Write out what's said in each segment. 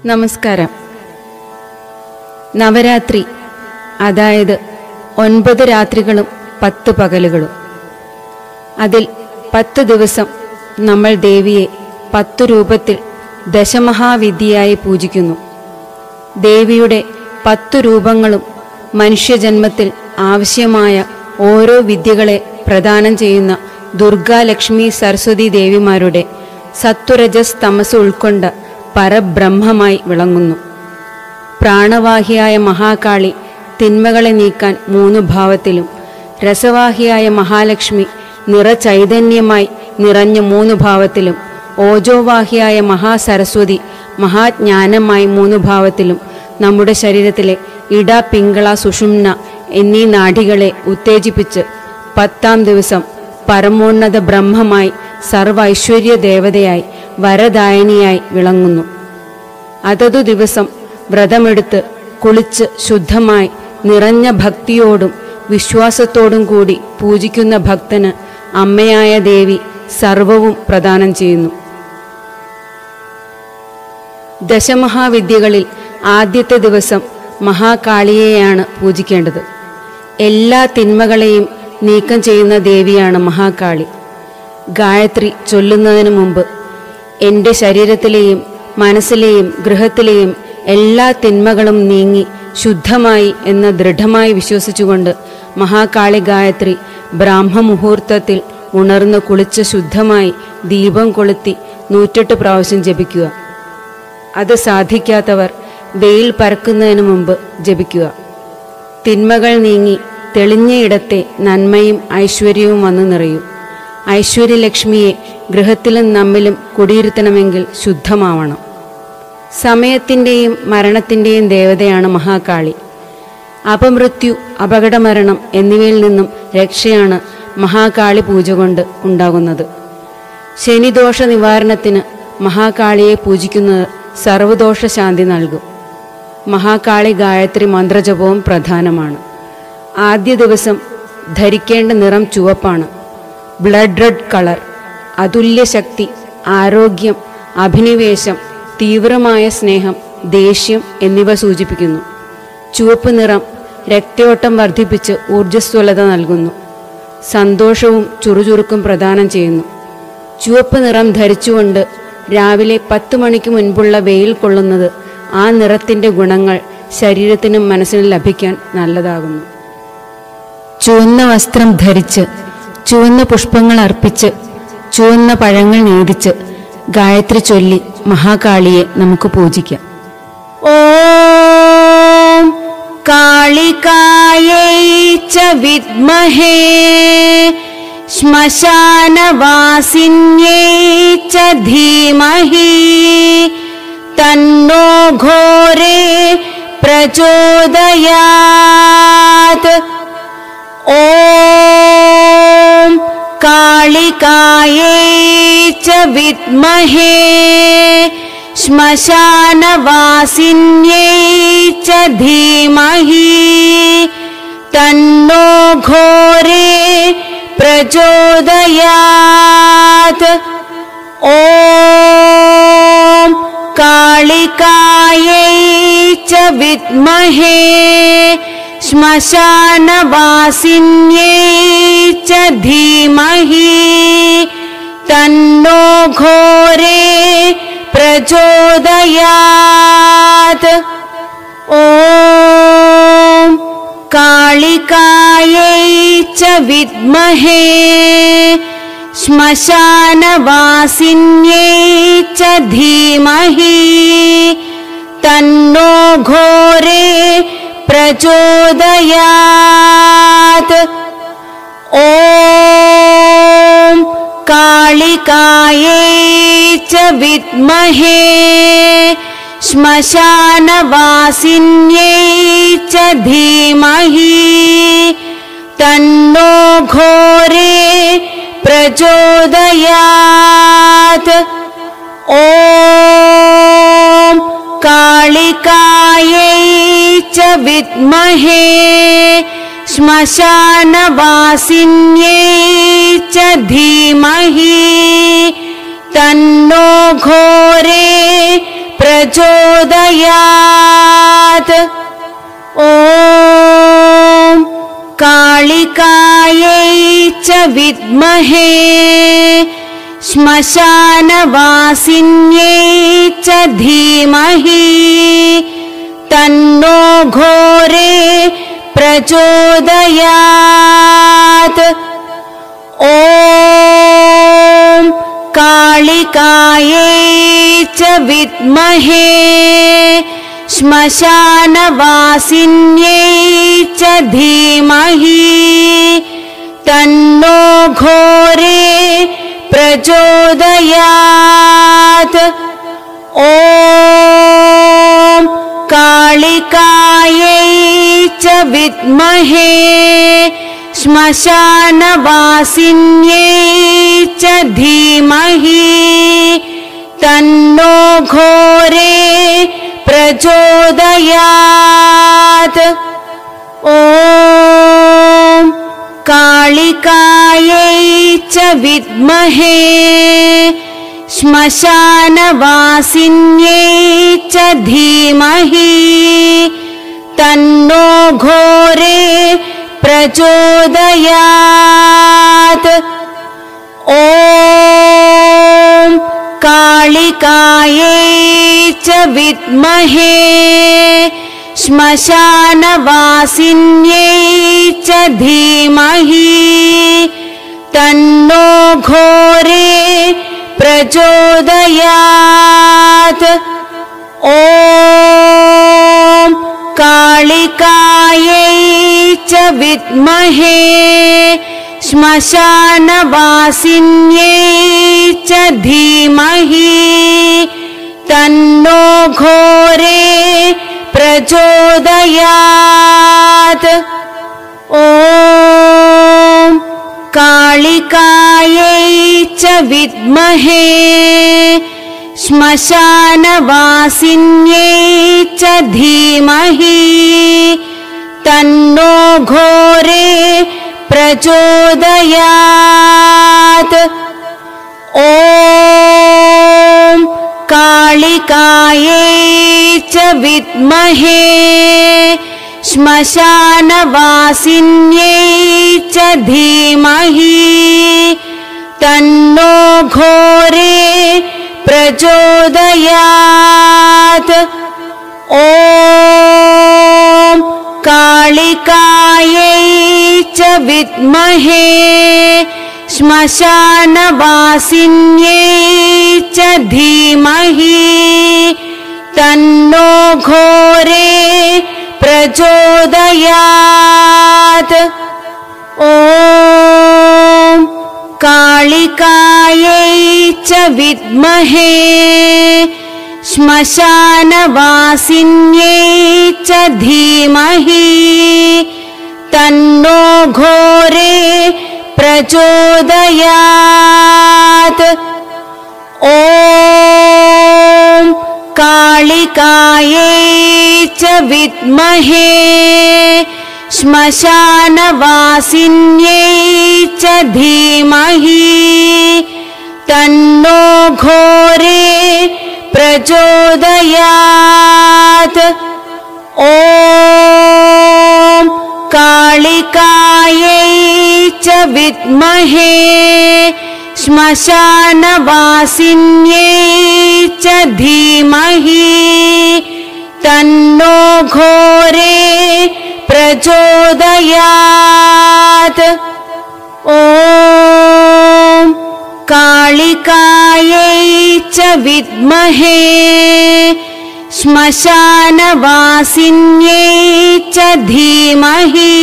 നമസ്കാരം. നവരാത്രി, അതായത് 9 രാത്രികളും 10 പകലുകളും. അതിൽ 10 ദിവസം നമ്മൾ ദേവിയെ 10 രൂപത്തിൽ ദശമഹാവിദ്യയായി പൂജിക്കുന്നു. ദേവിയുടെ 10 രൂപങ്ങളും മനുഷ്യജന്മത്തിൽ ആവശ്യമായ ഓരോ വിദ്യകളെ പ്രദാനം ചെയ്യുന്ന ദുർഗാ, ലക്ഷ്മി, സരസ്വതി ദേവിമാരുടെ സത്വരജസ് തമസ് ഉൾക്കൊണ്ട പരബ്രഹ്മമായി വിളങ്ങുന്നു. പ്രാണവാഹിയായ മഹാകാളി തിന്മകളെ നീക്കാൻ 3 ഭാവത്തിലും, രസവാഹിയായ മഹാലക്ഷ്മി നിറചൈതന്യമായി നിറഞ്ഞ 3 ഭാവത്തിലും, ഓജോവാഹിയായ മഹാസരസ്വതി മഹാജ്ഞാനമായി 3 ഭാവത്തിലും നമ്മുടെ ശരീരത്തിലെ ഇട, പിങ്കള, സുഷുമ്ന എന്നീ നാഡികളെ ഉത്തേജിപ്പിച്ച് 10ാം ദിവസം പരമോന്നത ബ്രഹ്മമായി സർവ ഐശ്വര്യ ദേവതയായി വരദായനിയായി വിളങ്ങുന്നു. അതതു ദിവസം വ്രതമെടുത്ത് കുളിച്ച് ശുദ്ധമായി നിറഞ്ഞ ഭക്തിയോടും വിശ്വാസത്തോടും കൂടി പൂജിക്കുന്ന ഭക്തന് അമ്മയായ ദേവി സർവവും പ്രദാനം ചെയ്യുന്നു. ദശമഹാവിദ്യകളിൽ ആദ്യത്തെ ദിവസം മഹാകാളിയെയാണ് പൂജിക്കേണ്ടത്. എല്ലാ തിന്മകളെയും നീക്കം ചെയ്യുന്ന ദേവിയാണ് മഹാകാളി. ഗായത്രി ചൊല്ലുന്നതിന് മുമ്പ് എൻ്റെ ശരീരത്തിലെയും മനസ്സിലെയും ഗൃഹത്തിലെയും എല്ലാ തിന്മകളും നീങ്ങി ശുദ്ധമായി എന്ന് ദൃഢമായി വിശ്വസിച്ചുകൊണ്ട് മഹാകാളി ഗായത്രി ബ്രാഹ്മമുഹൂർത്തത്തിൽ ഉണർന്ന് കുളിച്ച് ശുദ്ധമായി ദീപം കൊളുത്തി 108 പ്രാവശ്യം ജപിക്കുക. അത് സാധിക്കാത്തവർ വെയിൽ പരക്കുന്നതിന് മുമ്പ് ജപിക്കുക. തിന്മകൾ നീങ്ങി തെളിഞ്ഞയിടത്തെ നന്മയും ഐശ്വര്യവും വന്നു നിറയും. ഐശ്വര്യലക്ഷ്മിയെ ഗൃഹത്തിലും നമ്മിലും കുടിയിരുത്തണമെങ്കിൽ ശുദ്ധമാവണം. സമയത്തിൻ്റെയും മരണത്തിൻ്റെയും ദേവതയാണ് മഹാകാളി. അപമൃത്യു, അപകടമരണം എന്നിവയിൽ നിന്നും രക്ഷയാണ് മഹാകാളി പൂജ കൊണ്ട് ഉണ്ടാകുന്നത്. ശനിദോഷ നിവാരണത്തിന് മഹാകാളിയെ പൂജിക്കുന്നത് സർവദോഷ ശാന്തി നൽകും. മഹാകാളി ഗായത്രി മന്ത്രജപവും പ്രധാനമാണ്. ആദ്യ ദിവസം ധരിക്കേണ്ട നിറം ചുവപ്പാണ്. ബ്ലഡ് റെഡ് കളർ അതുല്യ ശക്തി, ആരോഗ്യം, അഭിനിവേശം, തീവ്രമായ സ്നേഹം, ദേഷ്യം എന്നിവ സൂചിപ്പിക്കുന്നു. ചുവപ്പ് നിറം രക്തയോട്ടം വർദ്ധിപ്പിച്ച് ഊർജ്ജസ്വലത നൽകുന്നു. സന്തോഷവും ചുറുചുറുക്കും പ്രദാനം ചെയ്യുന്നു. ചുവപ്പ് നിറം ധരിച്ചുകൊണ്ട് രാവിലെ 10 മണിക്ക് മുൻപുള്ള വെയിൽ കൊള്ളുന്നത് ആ നിറത്തിൻ്റെ ഗുണങ്ങൾ ശരീരത്തിനും മനസ്സിനും ലഭിക്കാൻ നല്ലതാകുന്നു. ചുവന്ന വസ്ത്രം ധരിച്ച്, ചുവന്ന പുഷ്പങ്ങൾ അർപ്പിച്ച്, ചുവന്ന പഴങ്ങൾ നേദിച്ച് ഗായത്രി ചൊല്ലി മഹാകാളിയെ നമുക്ക് പൂജിക്കാം. ഓം കാളികായൈ ച വിദ്മഹേ ശ്മശാനവാസിന്യൈ ച ധീമഹി തന്നോ ഘോരേ പ്രചോദയാത്. ഓം കാളികായൈ ച വിദ്മഹേ ശ്മശാനവാസിന്യൈ ച ധീമഹി തന്നോ ഘോരേ പ്രചോദയാത്. ഓം കാളികായൈ ച വിദ്മഹേ ശ്മശാനവാസിന്യൈ ച ധീമഹി തന്നോ ഘോരേ പ്രചോദയാത്. ഓം കാളികായൈ ച വിദ്മഹേ ശ്മശാനവാസിന്യൈ ച ധീമഹി തന്നോ ഘോരേ പ്രചോദയാത്. ഓം കാളികായൈ ച വിദ്മഹേ ശ്മശാനവാസിന്യൈ ച ധീമഹി തന്നോ ഘോരേ പ്രചോദയാത്. ഓം കാളികായൈ ച വിദ്മഹേ ശ്മശാനവാസിന്യൈ ച ധീമഹി തന്നോ ഘോരേ प्रचोदयात्। ॐ कालिकायै च विद्महे श्मशानवासिन्यै च धीमहि तन्नो घोरे प्रचोदयात्। ॐ कालिकायै च विद्महे श्मशानवासिन्यै च धीमहि तन्नो घोरे प्रचोदयात्। ॐ कालिकायै च विद्महे श्मशानवासिन्यै च धीमहि तन्नो घोरे प्रचोदयात्। ॐ कालिकायै च विद्महे श्मशानवासिन्यै च धीमहि तन्नो घोरे प्रचोदयात्। ॐ कालिकायै च विद्महे श्मशानवासिन्यै च धीमहि तन्नो घोरे प्रचोदयात्। ॐ कालिकायै च विद्महे श्मशानवासिन्यै च धीमहि तन्नो घोरे प्रचोदयात्। ॐ कालिकायै च विद्महे श्मशानवासिन्यै च धीमहि तन्नो घोरे प्रचोदयात्। ॐ कालिकायै च विद्महे श्मशानवासिन्यै च धीमहि तन्नो घोरे प्रचोदयात्। ॐ कालिकायै च विद्महे श्मशानवासिन्यै च धीमहि तन्नो घोरे प्रचोदयात्। ॐ कालिकायै च विद्महे श्मशानवासिन्यै च धीमहि तन्नो घोरे प्रचोदयात्। ॐ कालिकायै च विद्महे श्मशानवासिन्यै च धीमहि तन्नो घोरे प्रचोदयात्। ॐ कालिकायै च विद्महे श्मशानवासिन्यै च धीमहि तन्नो घोरे प्रचोदयात्। ॐ कालिकायै च विद्महे श्मशानवासिन्यै च धीमहि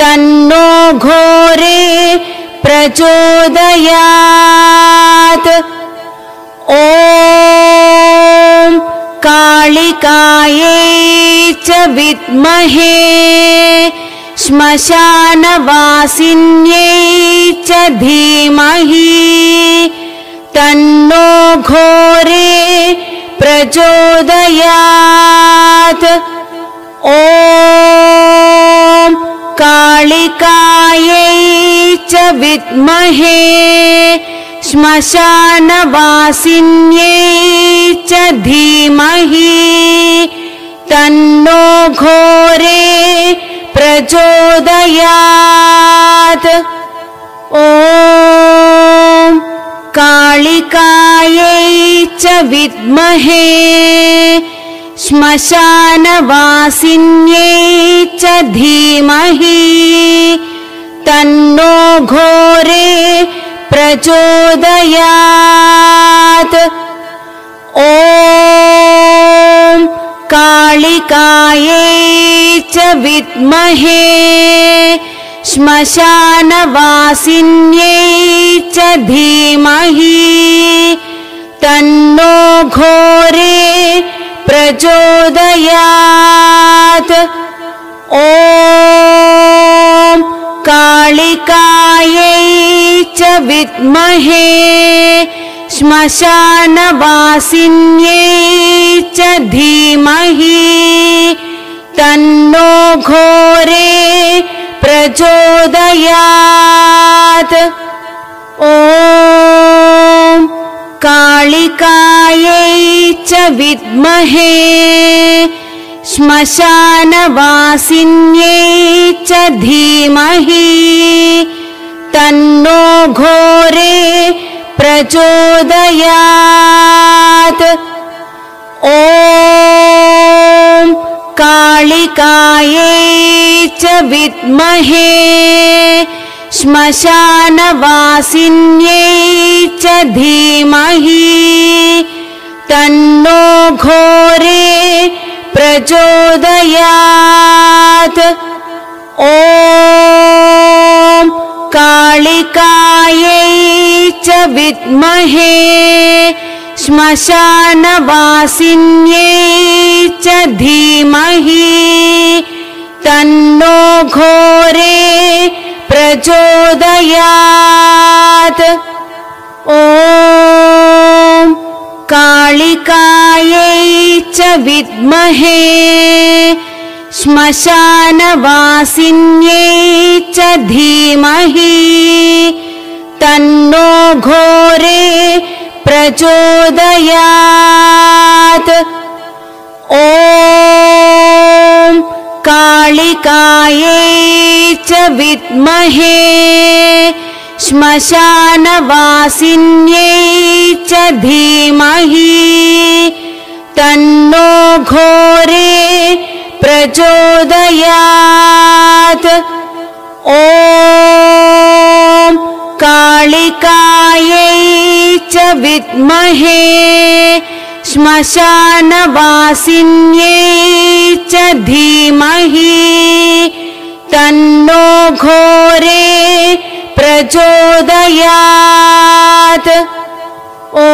तन्नो घोरे प्रचोदयात्। ॐ कालिकायै च विद्महे श्मशानवासिन्यै च धीमहि तन्नो घोरे प्रचोदयात्। ॐ कालिकायै च विद्महे श्मशानवासिन्यै च धीमहि तन्नो घोरे प्रचोदयात्। ॐ कालिकायै च विद्महे श्मशानवासिन्यै च धीमहि तन्नो घोरे प्रचोदयात्। ॐ कालिकायै च विद्महे श्मशानवासिन्यै च धीमहि तन्नो घोरे प्रचोदयात्। ॐ कालिकायै च विद्महे श्मशानवासिन्यै च धीमहि तन्नो घोरे प्रचोदयात्। ॐ कालिकायै च विद्महे श्मशानवासिन्यै च धीमहि तन्नो घोरे प्रचोदयात्। ॐ कालिकायै च विद्महे श्मशानवासिन्यै च धीमहि तन्नो घोरे प्रचोदयात्। ॐ कालिकायै च विद्महे श्मशानवासिन्यै च धीमहि तन्नो घोरे प्रचोदयात्। ॐ कालिकायै च विद्महे श्मशानवासिन्यै च धीमहि तन्नो घोरे प्रचोदयात्। ॐ कालिकायै च विद्महे श्मशानवासिन्यै च धीमहि तन्नो घोरे प्रचोदयात्। ॐ कालिकायै च विद्महे श्मशानवासिन्यै च धीमहि तन्नो घोरे प्रचोदयात्। ॐ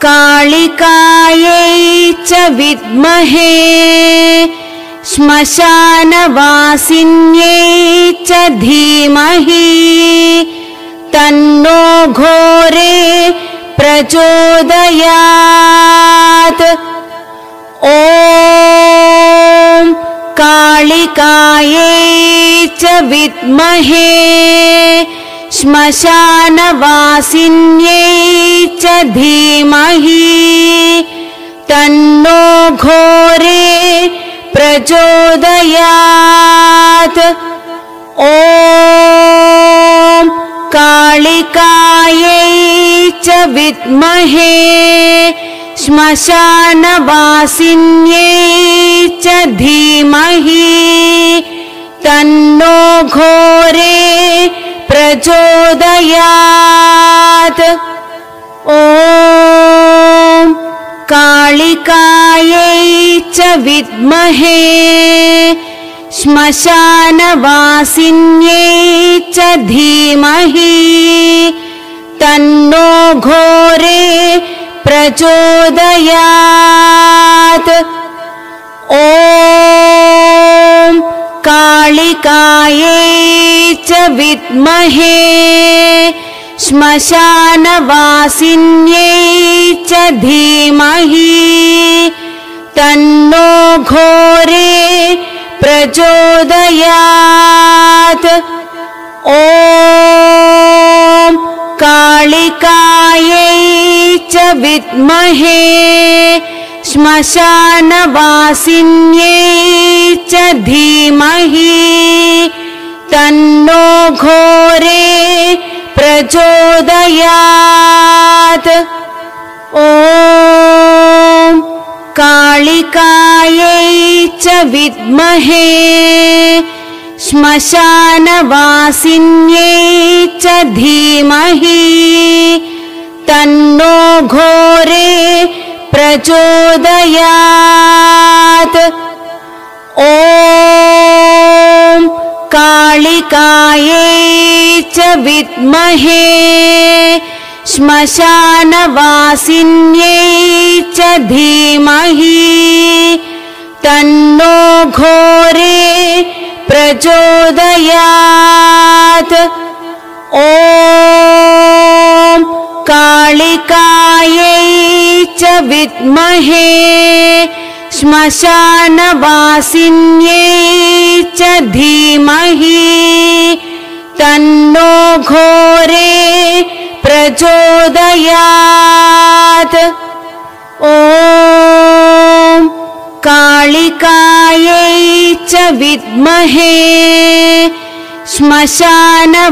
कालिकायै च विद्महे श्मशानवासिन्यै च धीमहि तन्नो घोरे प्रचोदयात्। ॐ कालिकायै च विद्महे श्मशानवासिन्यै च धीमहि तन्नो घोरे प्रचोदयात्। ॐ कालिकायै च विद्महे श्मशानवासिन्यै च धीमहि तन्नो घोरे प्रचोदयात्। ॐ कालिकायै च विद्महे श्मशानवासिन्यै च धीमहि तन्नो घोरे प्रचोदयात्। ॐ कालिकायै च विद्महे श्मशानवासिन्यै च धीमहि तन्नो घोरे प्रचोदयात्। ॐ च विद्महे श्मशानवासिन्यै च धीमहि तन्नो घोरे प्रचोदयात्। ॐ कालिकायै च विद्महे श्मशानवासिन्यै च धीमहि तन्नो घोरे प्रचोदयात्। ॐ कालिकायै च विद्महे श्मशानवासिन्यै च धीमहि तन्नो घोरे प्रचोदयात्। ॐ कालिकायै च विद्महे श्मशानवासिन्यै च धीमहि तन्नो घोरे प्रचोदयात्। ॐ कालिकायै च विद्महे श्मशानवासिन्यै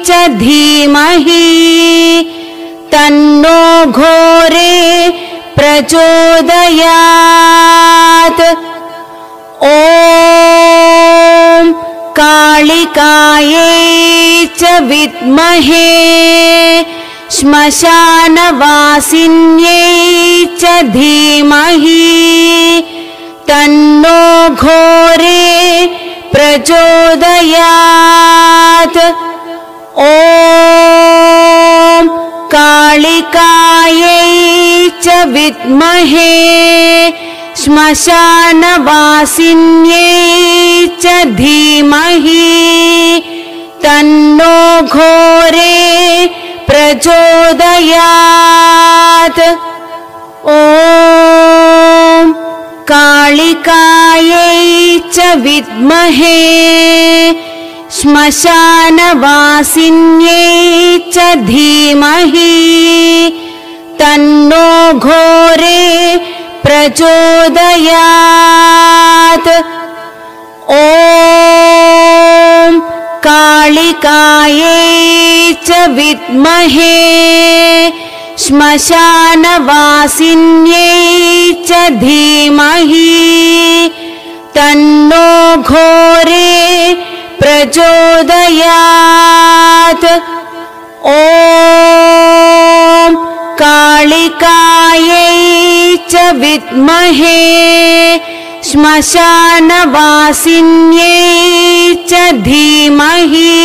च धीमहि तन्नो घोरे प्रचोदयात्। ॐ कालिकायै च विद्महे श्मशानवासिन्यै च धीमहि तन्नो घोरे प्रचोदयात्। ॐ कालिकायै च विद्महे श्मशानवासिन्यै च धीमहि तन्नो घोरे प्रचोदयात्। ॐ कालिकायै च विद्महे श्मशानवासिन्यै च धीमहि तन्नो घोरे प्रचोदयात्। ॐ कालिकायै च विद्महे श्मशानवासिन्यै च धीमहि तन्नो घोरे प्रचोदयात्। ॐ कालिकायै च विद्महे श्मशानवासिन्यै च धीमहि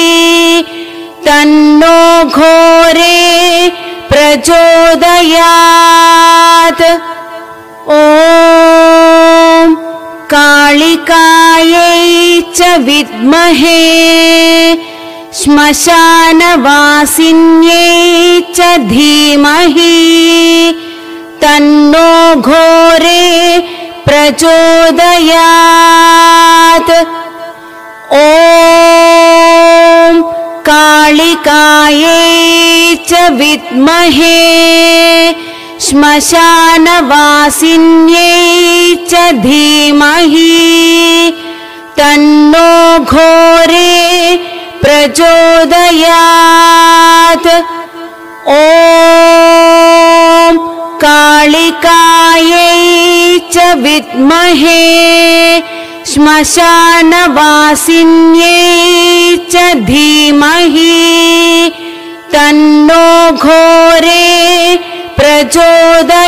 तन्नो घोरे प्रचोदयात्। ॐ कालिकायै च विद्महे श्मशानवासिन्यै च धीमहि तन्नो घोरे प्रचोदयात्। ॐ कालिकायै च विद्महे श्मशानवासिन्यै च धीमहि तन्नो घोरे प्रचोदयात्। ॐ कालिकायै च विद्महे श्मशानवासिन्यै च धीमहि तन्नो घोरे प्रचोदयात्।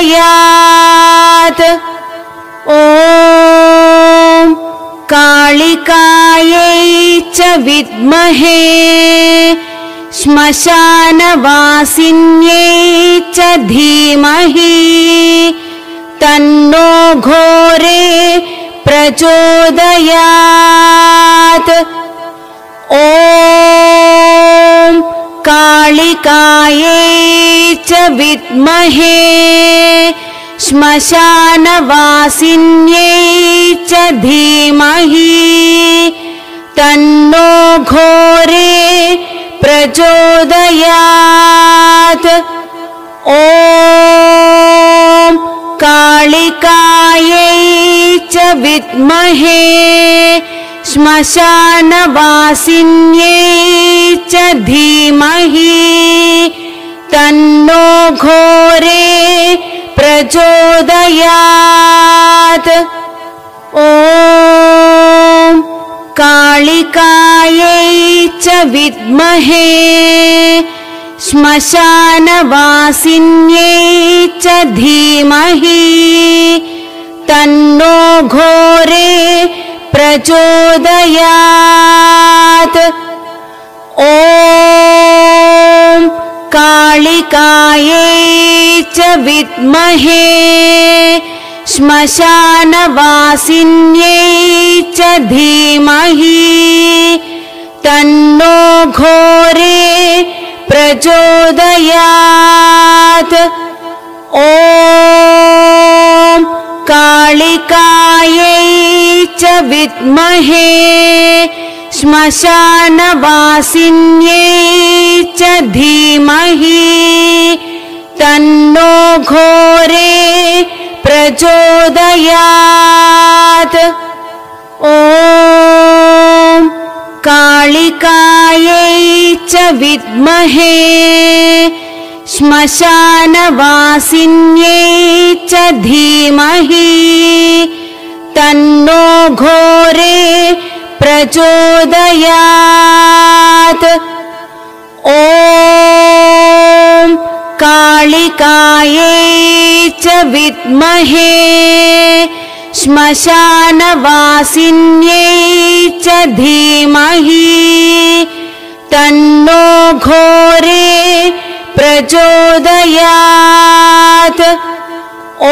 ॐ कालिकायै च विद्महे श्मशानवासिन्यै च धीमहि तन्नो घोरे प्रचोदयात्। ॐ कालिकायै च विद्महे श्मशानवासिन्यै च धीमहि तन्नो घोरे प्रचोदयात्। ॐ कालिकायै च विद्महे श्मशानवासिन्यै च धीमहि तन्नो घोरे प्रचोदयात्। ॐ कालिकायै च विद्महे श्मशानवासिन्यै च धीमहि तन्नो घोरे प्रचोदयात्। ॐ कालिकायै च विद्महे श्मशानवासिन्यै च धीमहि तन्नो घोरे प्रचोदयात्। ॐ कालिकायै च विद्महे श्मशानवासिन्यै च धीमहि तन्नो घोरे प्रचोदयात्। ॐ कालिकायै च विद्महे श्मशानवासिन्यै च धीमहि तन्नो घोरे प्रचोदयात्। ॐ कालिकायै च विद्महे श्मशानवासिन्यै च धीमहि तन्नो घोरे प्रचोदयात्। ॐ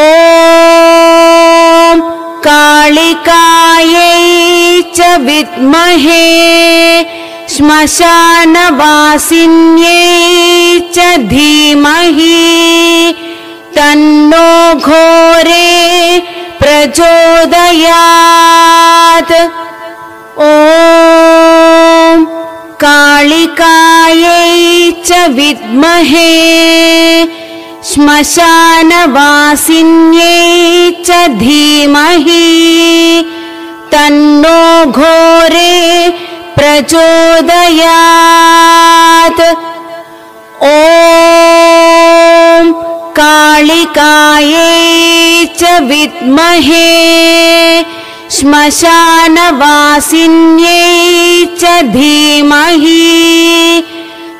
कालिकायै च विद्महे श्मशानवासिन्यै च धीमहि तन्नो घोरे प्रचोदयात्। ॐ कालिकायै च विद्महे श्मशानवासिन्यै च धीमहि तन्नो घोरे प्रचोदयात्। ॐ कालिकायै च विद्महे श्मशानवासिन्यै च धीमहि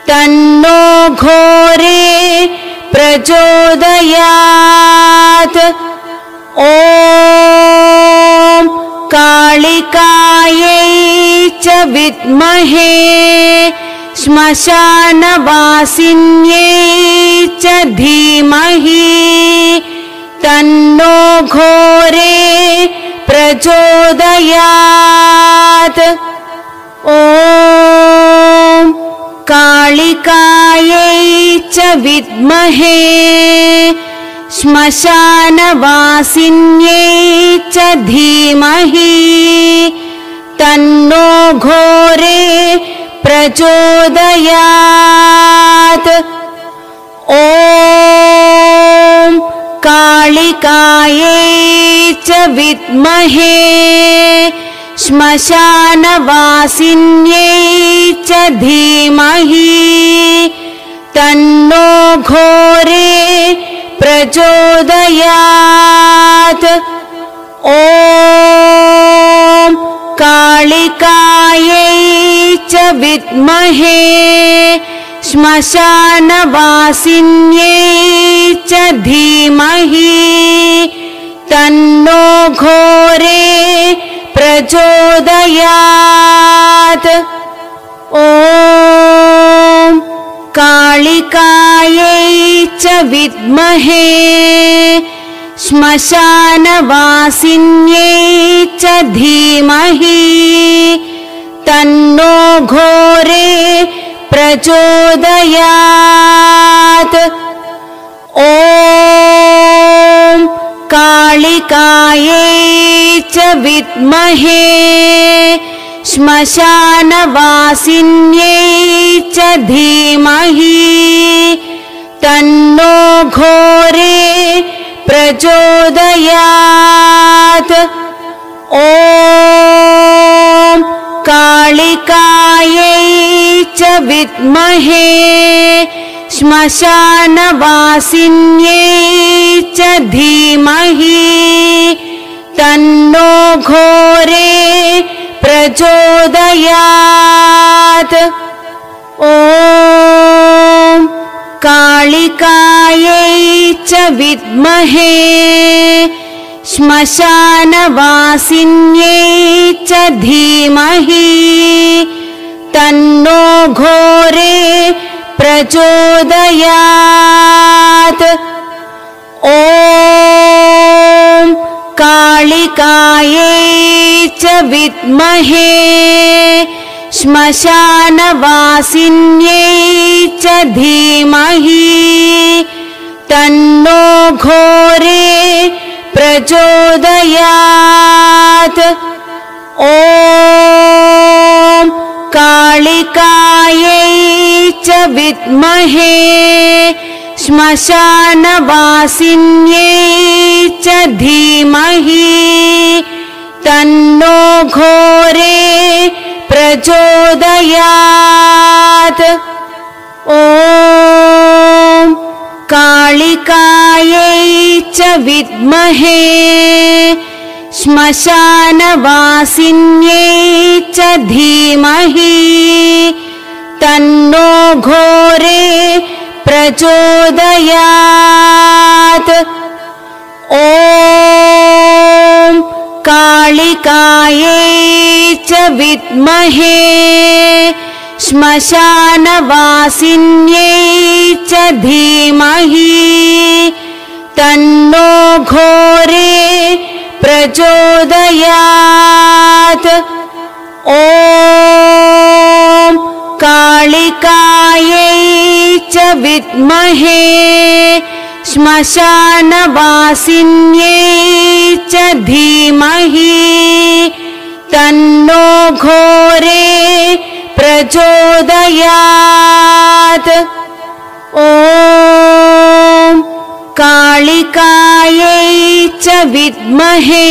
तन्नो घोरे प्रचोदयात्। ॐ कालिकायै च विद्महे श्मशानवासिन्यै च धीमहि तन्नो घोरे प्रचोदयात्। ॐ कालिकायै च विद्महे श्मशानवासिन्यै च धीमहि तन्नो घोरे प्रचोदयात्। ॐ कालिकायै च विद्महे श्मशानवासिन्यै च धीमहि तन्नो घोरे प्रचोदयात्। ॐ कालिकायै च विद्महे श्मशानवासिन्यै च धीमहि तन्नो घोरे प्रचोदयात्। ॐ कालिकायै च विद्महे श्मशानवासिन्यै च धीमहि तन्नो घोरे प्रचोदयात्। ॐ कालिकायै च विद्महे श्मशानवासिन्यै च धीमहि तन्नो घोरे प्रचोदयात्। ॐ कालिकायै च विद्महे श्मशानवासिन्यै च धीमहि तन्नो घोरे प्रचोदयात्। ॐ कालिकायै च विद्महे श्मशानवासिन्यै च धीमहि तन्नो घोरे प्रचोदयात्। ॐ कालिकायै च विद्महे श्मशानवासिन्यै च धीमहि तन्नो घोरे प्रचोदयात्। ॐ कालिकायै च विद्महे श्मशानवासिन्यै च धीमहि तन्नो घोरे प्रचोदयात्। ॐ कालिकायै च विद्महे श्मशानवासिन्यै च धीमहि तन्नो घोरे प्रचोदयात्। ॐ कालिकायै च विद्महे श्मशानवासिन्यै च धीमहि तन्नो घोरे प्रचोदयात्। ॐ कालिकायै च विद्महे श्मशानवासिन्यै च धीमहि तन्नो घोरे प्रचोदयात्। ॐ कालिकायै च विद्महे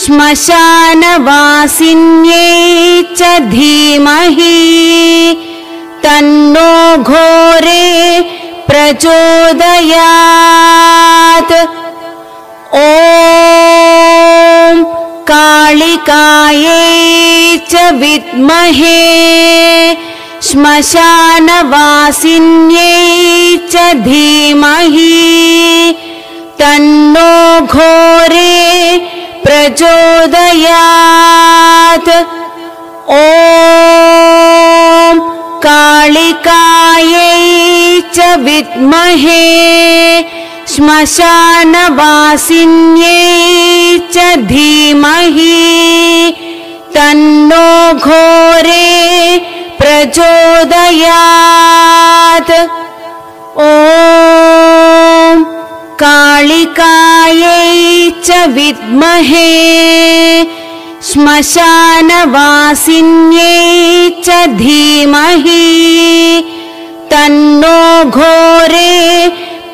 श्मशानवासिन्यै च धीमहि तन्नो घोरे प्रचोदयात्। ॐ कालिकायै च विद्महे श्मशानवासिन्यै च धीमहि तन्नो घोरे प्रचोदयात्। ॐ कालिकायै च विद्महे श्मशानवासिन्यै च धीमहि तन्नो घोरे प्रचोदयात्। ॐ कालिकायै च विद्महे श्मशानवासिन्यै च धीमहि तन्नो घोरे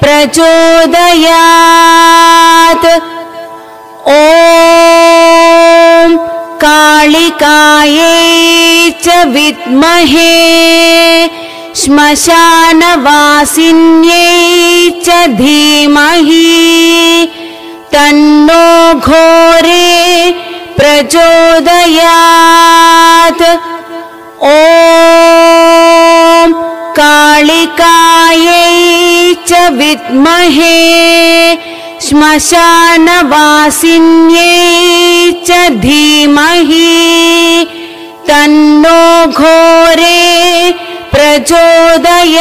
प्रचोदयात्। ॐ कालिकायै च विद्महे श्मशानवासिन्यै च धीमहि तन्नो घोरे प्रचोदयात्। ॐ कालिकायै च विद्महे श्मशानवासिन्यै च धीमहि तन्नो घोरे प्रचोदयात्।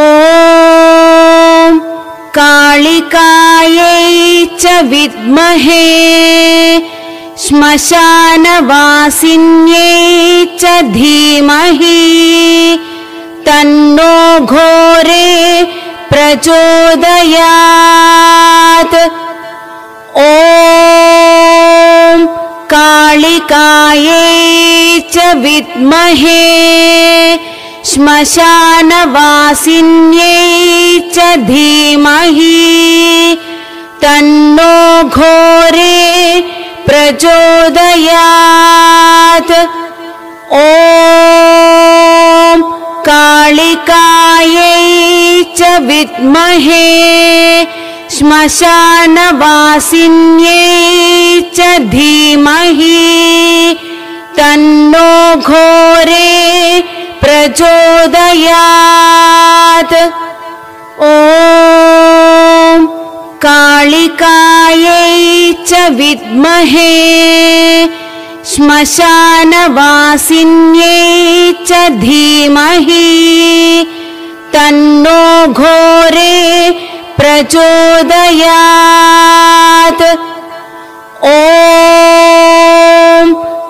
ॐ कालिकायै च विद्महे श्मशानवासिन्यै च धीमहि तन्नो घोरे प्रचोदयात्। ॐ कालिकायै च विद्महे श्मशानवासिन्यै च धीमहि तन्नो घोरे प्रचोदयात्। ॐ कालिकायै च विद्महे श्मशानवासिन्यै च धीमहि तन्नो घोरे प्रचोदयात्। ॐ कालिकायै च विद्महे श्मशानवासिन्यै च धीमहि तन्नो घोरे प्रचोदयात्। ॐ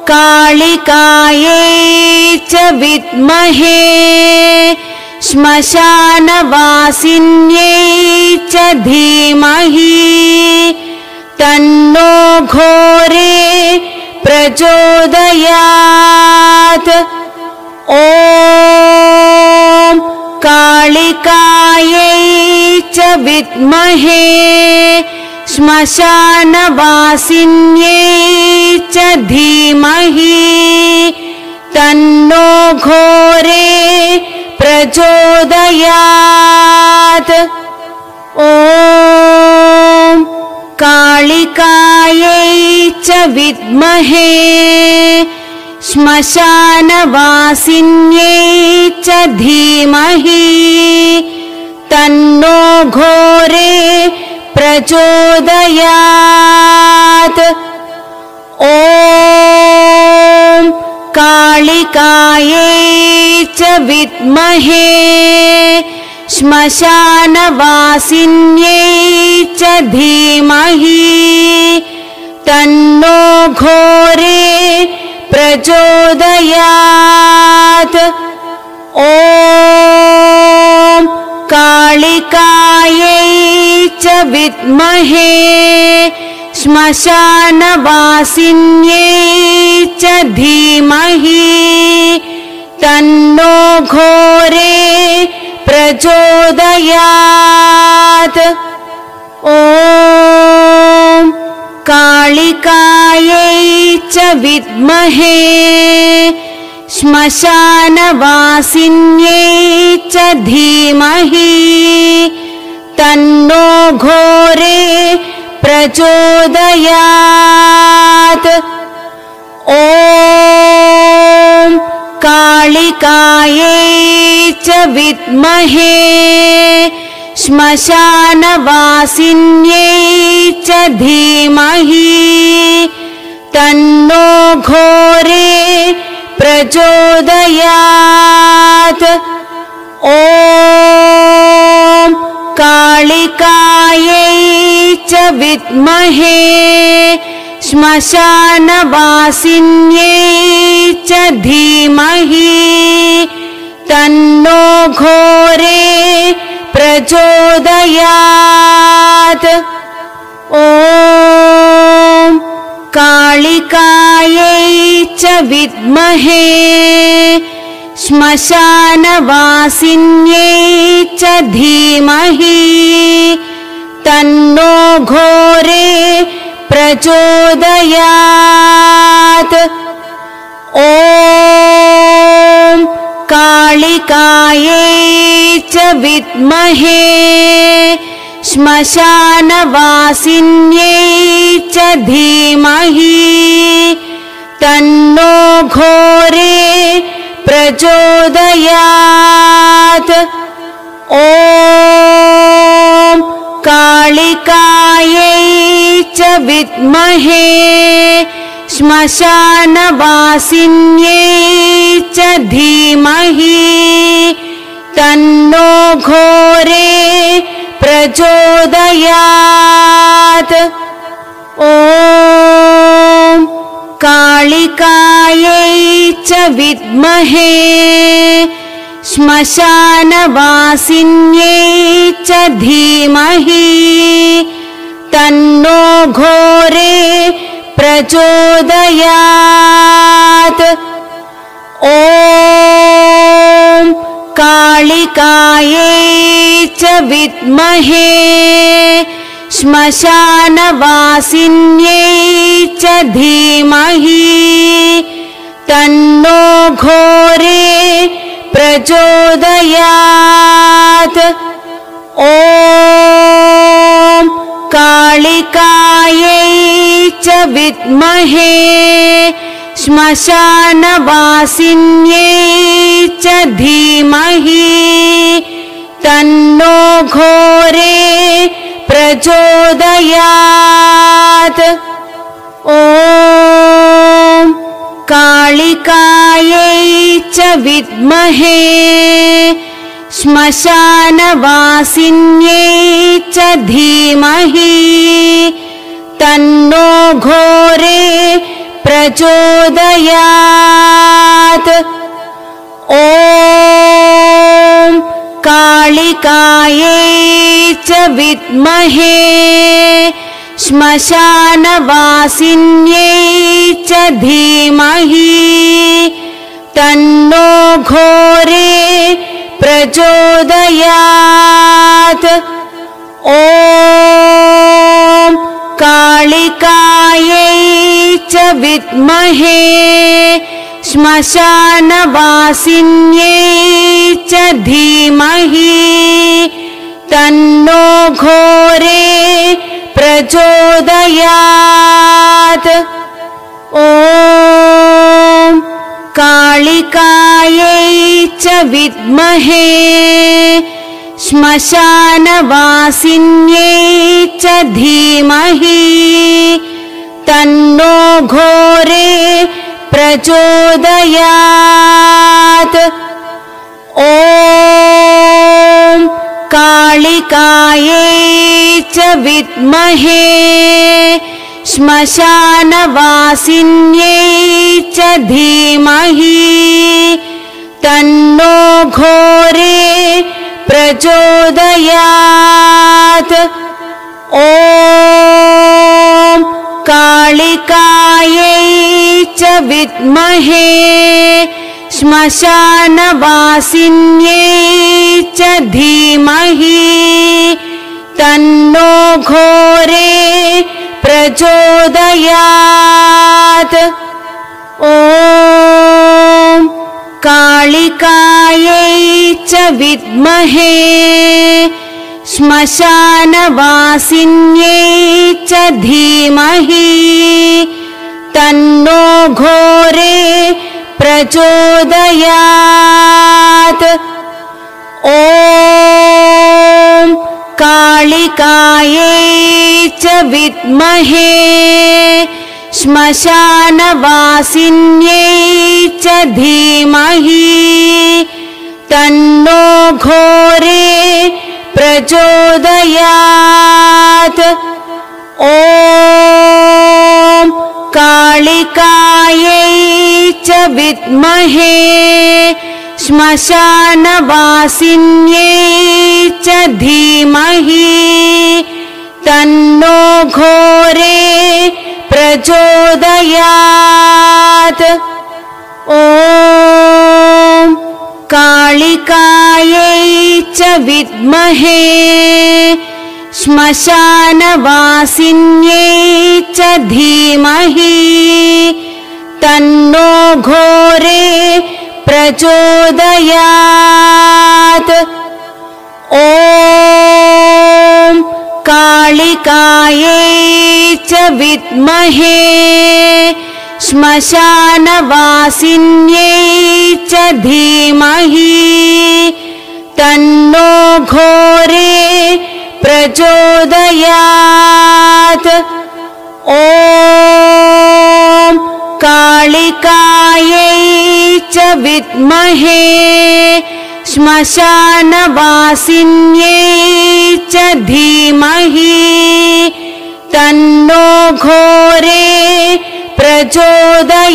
कालिकायै च विद्महे श्मशानवासिन्यै च धीमहि तन्नो घोरे प्रचोदयात्। ॐ कालिकायै च विद्महे श्मशानवासिन्यै च धीमहि तन्नो घोरे प्रचोदयात्। ॐ कालिकायै च विद्महे श्मशानवासिन्यै च धीमहि तन्नो घोरे प्रचोदयात्। ॐ कालिकायै च विद्महे श्मशानवासिन्यै च धीमहि तन्नो घोरे प्रचोदयात्। ॐ कालिकायै च विद्महे श्मशानवासिन्यै च धीमहि तन्नो घोरे प्रचोदयात्। ॐ कालिकायै च विद्महे श्मशानवासिन्यै च धीमहि तन्नो घोरे प्रचोदयात्। ॐ कालिकायै च विद्महे श्मशानवासिन्यै च धीमहि तन्नो घोरे प्रचोदयात्। ॐ कालिकायै च विद्महे श्मशानवासिन्यै च धीमहि तन्नो घोरे प्रचोदयात्। ॐ कालिकायै च विद्महे श्मशानवासिन्यै च धीमहि तन्नो घोरे प्रचोदयात्। ॐ कालिकायै च विद्महे श्मशानवासिन्यै च धीमहि तन्नो घोरे प्रचोदयात्। ॐ कालिकायै च विद्महे श्मशानवासिन्यै च धीमहि तन्नो घोरे प्रचोदयात्। ॐ कालिकायै च विद्महे श्मशानवासिन्यै च धीमहि तन्नो घोरे प्रचोदयात्। ॐ कालिकायै च विद्महे श्मशानवासिन्यै च धीमहि तन्नो घोरे प्रचोदयात्। ॐ कालिकायै च विद्महे श्मशानवासिन्यै च धीमहि तन्नो घोरे प्रचोदयात्। ॐ कालिकायै च विद्महे श्मशानवासिन्यै च धीमहि तन्नो घोरे प्रचोदयात्। ॐ कालिकायै च विद्महे श्मशानवासिन्यै च धीमहि तन्नो घोरे प्रचोदयात्। ॐ कालिकायै च विद्महे श्मशानवासिन्यै च धीमहि तन्नो घोरे प्रचोदयात्। ॐ कालिकायै च विद्महे श्मशानवासिन्यै च धीमहि तन्नो घोरे प्रचोदयात्। ॐ कालिकायै च विद्महे श्मशानवासिन्यै च धीमहि तन्नो घोरे प्रचोदयात्। ॐ कालिकायै च विद्महे श्मशानवासिन्यै च धीमहि तन्नो घोरे प्रचोदयात्। ॐ कालिकायै च विद्महे श्मशानवासिन्यै च धीमहि तन्नो घोरे प्रचोदयात्। ॐ कालिकायै च विद्महे श्मशानवासिन्यै च धीमहि तन्नो घोरे प्रचोदयात्। ॐ कालिकायै च विद्महे श्मशानवासिन्यै च धीमहि तन्नो घोरे प्रचोदयात्। ॐ कालिकायै च विद्महे श्मशानवासिन्यै च धीमहि तन्नो घोरे प्रचोदयात्। ॐ कालिकायै च विद्महे श्मशानवासिन्यै च धीमहि तन्नो घोरे प्रचोदयात्। ॐ कालिकायै च विद्महे श्मशानवासिन्यै च धीमहि तन्नो घोरे प्रचोदयात्।